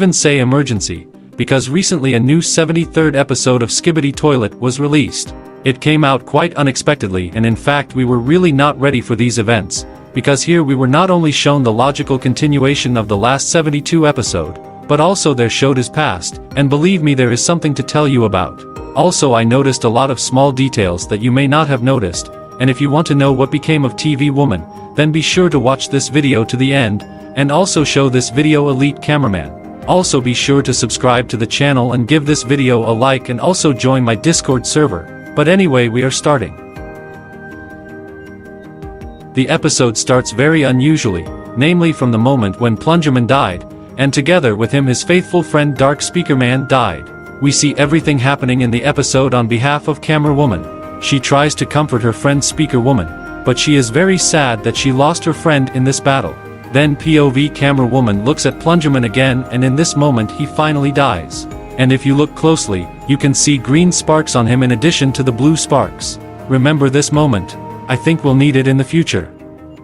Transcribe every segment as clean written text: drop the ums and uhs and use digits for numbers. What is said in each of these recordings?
even say emergency, because recently a new 73rd episode of SKIBIDI Toilet was released. It came out quite unexpectedly, and in fact we were really not ready for these events, because here we were not only shown the logical continuation of the last 72 episode, but also their showed his past, and believe me, there is something to tell you about. Also, I noticed a lot of small details that you may not have noticed, and if you want to know what became of TV Woman, then be sure to watch this video to the end, and also show this video elite cameraman. Also be sure to subscribe to the channel and give this video a like, and also join my Discord server. But anyway, we are starting. The episode starts very unusually, namely from the moment when Plungerman died, and together with him his faithful friend Dark Speakerman died. We see everything happening in the episode on behalf of Camerawoman. She tries to comfort her friend Speaker Woman, but she is very sad that she lost her friend in this battle. Then POV Camerawoman looks at Plungerman again, and in this moment he finally dies. And if you look closely, you can see green sparks on him in addition to the blue sparks. Remember this moment. I think we'll need it in the future.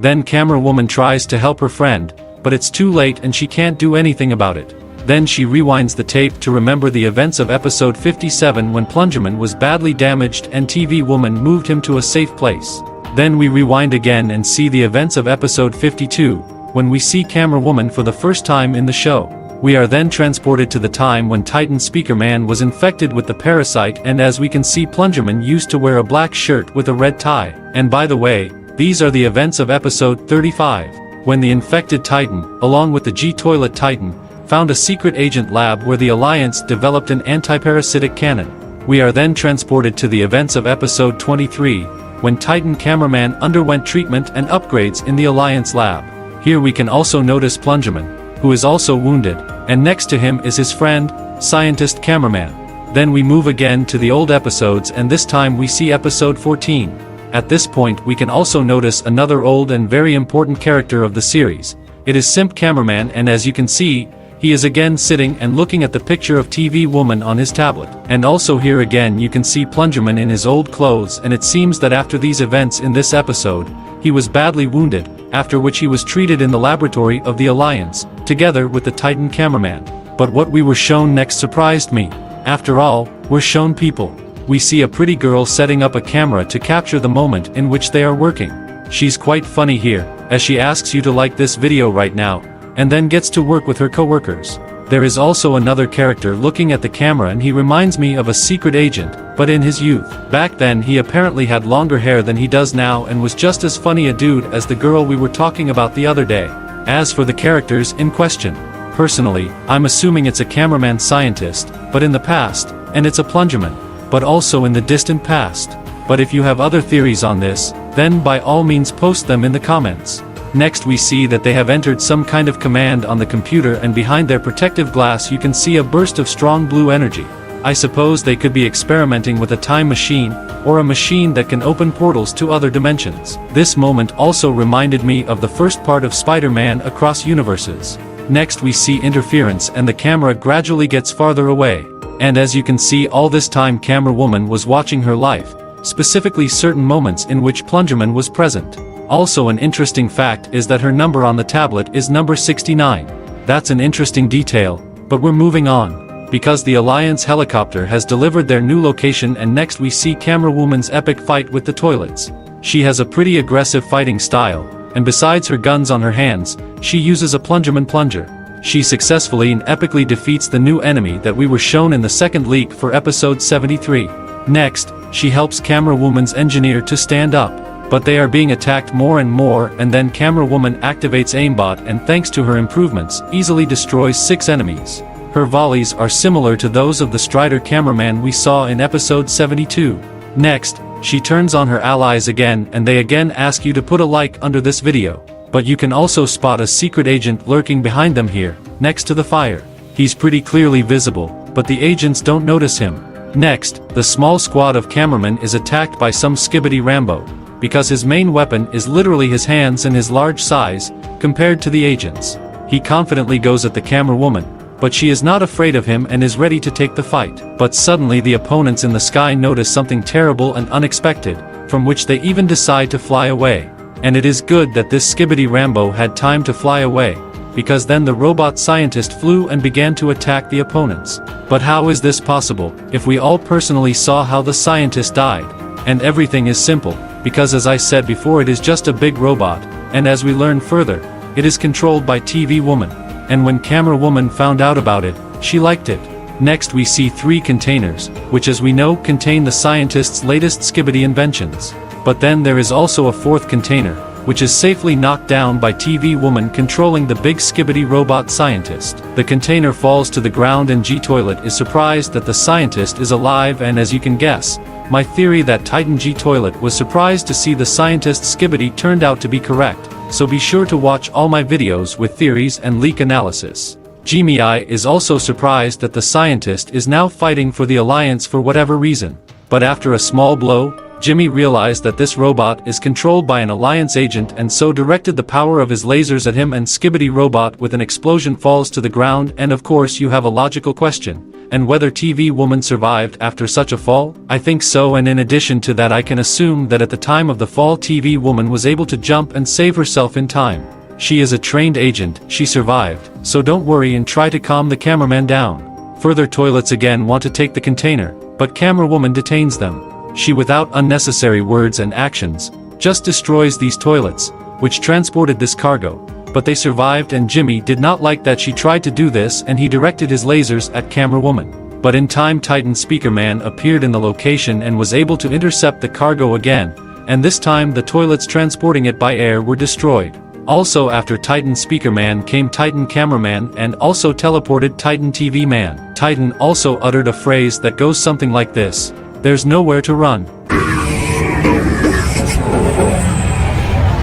Then Camerawoman tries to help her friend, but it's too late and she can't do anything about it. Then she rewinds the tape to remember the events of episode 57 when Plungerman was badly damaged and TV Woman moved him to a safe place. Then we rewind again and see the events of episode 52, when we see Camerawoman for the first time in the show. We are then transported to the time when Titan Speakerman was infected with the parasite, and as we can see, Plungerman used to wear a black shirt with a red tie. And by the way, these are the events of episode 35, when the infected Titan, along with the G-Toilet Titan, found a secret agent lab where the Alliance developed an anti-parasitic cannon. We are then transported to the events of episode 23, when Titan Cameraman underwent treatment and upgrades in the Alliance lab. Here we can also notice Plungerman, who is also wounded, and next to him is his friend, Scientist Cameraman. Then we move again to the old episodes, and this time we see episode 14. At this point we can also notice another old and very important character of the series. It is Simp Cameraman, and as you can see, he is again sitting and looking at the picture of TV Woman on his tablet. And also here again you can see Plungerman in his old clothes, and it seems that after these events in this episode, he was badly wounded, after which he was treated in the laboratory of the Alliance, together with the Titan Cameraman. But what we were shown next surprised me. After all, we're shown people. We see a pretty girl setting up a camera to capture the moment in which they are working. She's quite funny here, as she asks you to like this video right now, and then gets to work with her co-workers. There is also another character looking at the camera, and he reminds me of a secret agent, but in his youth. Back then he apparently had longer hair than he does now and was just as funny a dude as the girl we were talking about the other day. As for the characters in question, personally, I'm assuming it's a cameraman scientist, but in the past, and it's a Plungerman, but also in the distant past. But if you have other theories on this, then by all means post them in the comments. Next we see that they have entered some kind of command on the computer, and behind their protective glass you can see a burst of strong blue energy. I suppose they could be experimenting with a time machine, or a machine that can open portals to other dimensions. This moment also reminded me of the first part of Spider-Man Across Universes. Next we see interference, and the camera gradually gets farther away. And as you can see, all this time Camerawoman was watching her life, specifically certain moments in which Plungerman was present. Also an interesting fact is that her number on the tablet is number 69. That's an interesting detail, but we're moving on, because the Alliance helicopter has delivered their new location, and next we see Camerawoman's epic fight with the toilets. She has a pretty aggressive fighting style, and besides her guns on her hands, she uses a Plungerman plunger. She successfully and epically defeats the new enemy that we were shown in the second leak for episode 73. Next, she helps Camerawoman's engineer to stand up. But they are being attacked more and more, and then Camerawoman activates aimbot, and thanks to her improvements, easily destroys 6 enemies. Her volleys are similar to those of the Strider cameraman we saw in episode 72. Next, she turns on her allies again, and they again ask you to put a like under this video. But you can also spot a secret agent lurking behind them here, next to the fire. He's pretty clearly visible, but the agents don't notice him. Next, the small squad of cameramen is attacked by some Skibidi Rambo, because his main weapon is literally his hands and his large size, compared to the agents. He confidently goes at the Camerawoman, but she is not afraid of him and is ready to take the fight. But suddenly the opponents in the sky notice something terrible and unexpected, from which they even decide to fly away. And it is good that this Skibidi Rambo had time to fly away, because then the robot scientist flew and began to attack the opponents. But how is this possible, if we all personally saw how the scientist died? And everything is simple, because as I said before, it is just a big robot, and as we learn further, it is controlled by TV Woman. And when Camera Woman found out about it, she liked it. Next we see 3 containers, which as we know contain the scientist's latest skibidi inventions. But then there is also a 4th container, which is safely knocked down by TV Woman controlling the big skibidi robot scientist. The container falls to the ground and G-Toilet is surprised that the scientist is alive, and as you can guess, my theory that Titan G-Toilet was surprised to see the scientist skibidi turned out to be correct, so be sure to watch all my videos with theories and leak analysis. Jimmy is also surprised that the scientist is now fighting for the Alliance for whatever reason. But after a small blow, Jimmy realized that this robot is controlled by an Alliance agent and so directed the power of his lasers at him, and Skibidi robot with an explosion falls to the ground. And of course you have a logical question, and whether TV Woman survived after such a fall? I think so, and in addition to that I can assume that at the time of the fall TV Woman was able to jump and save herself in time. She is a trained agent, she survived, so don't worry and try to calm the cameraman down. Further, toilets again want to take the container, but Camera Woman detains them. She, without unnecessary words and actions, just destroys these toilets, which transported this cargo, but they survived, and Jimmy did not like that she tried to do this, and he directed his lasers at Camera Woman. But in time Titan Speaker Man appeared in the location and was able to intercept the cargo again, and this time the toilets transporting it by air were destroyed. Also after Titan Speaker Man came Titan Cameraman and also teleported Titan TV Man. Titan also uttered a phrase that goes something like this: "There's nowhere to run."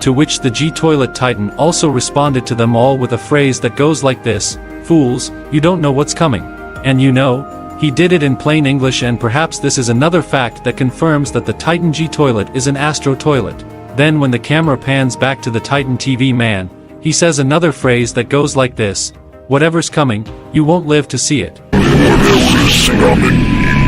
To which the G-Toilet Titan also responded to them all with a phrase that goes like this: "Fools, you don't know what's coming." And you know, he did it in plain English, and perhaps this is another fact that confirms that the Titan G-Toilet is an Astro Toilet. Then when the camera pans back to the Titan TV Man, he says another phrase that goes like this: "Whatever's coming, you won't live to see it." Whatever's coming, you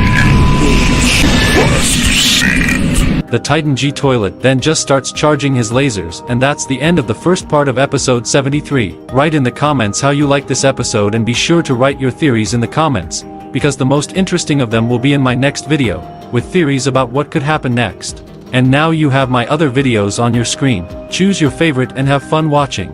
must see it. The Titan G-Toilet then just starts charging his lasers, and that's the end of the first part of episode 73. Write in the comments how you like this episode, and be sure to write your theories in the comments, because the most interesting of them will be in my next video, with theories about what could happen next. And now you have my other videos on your screen. Choose your favorite and have fun watching.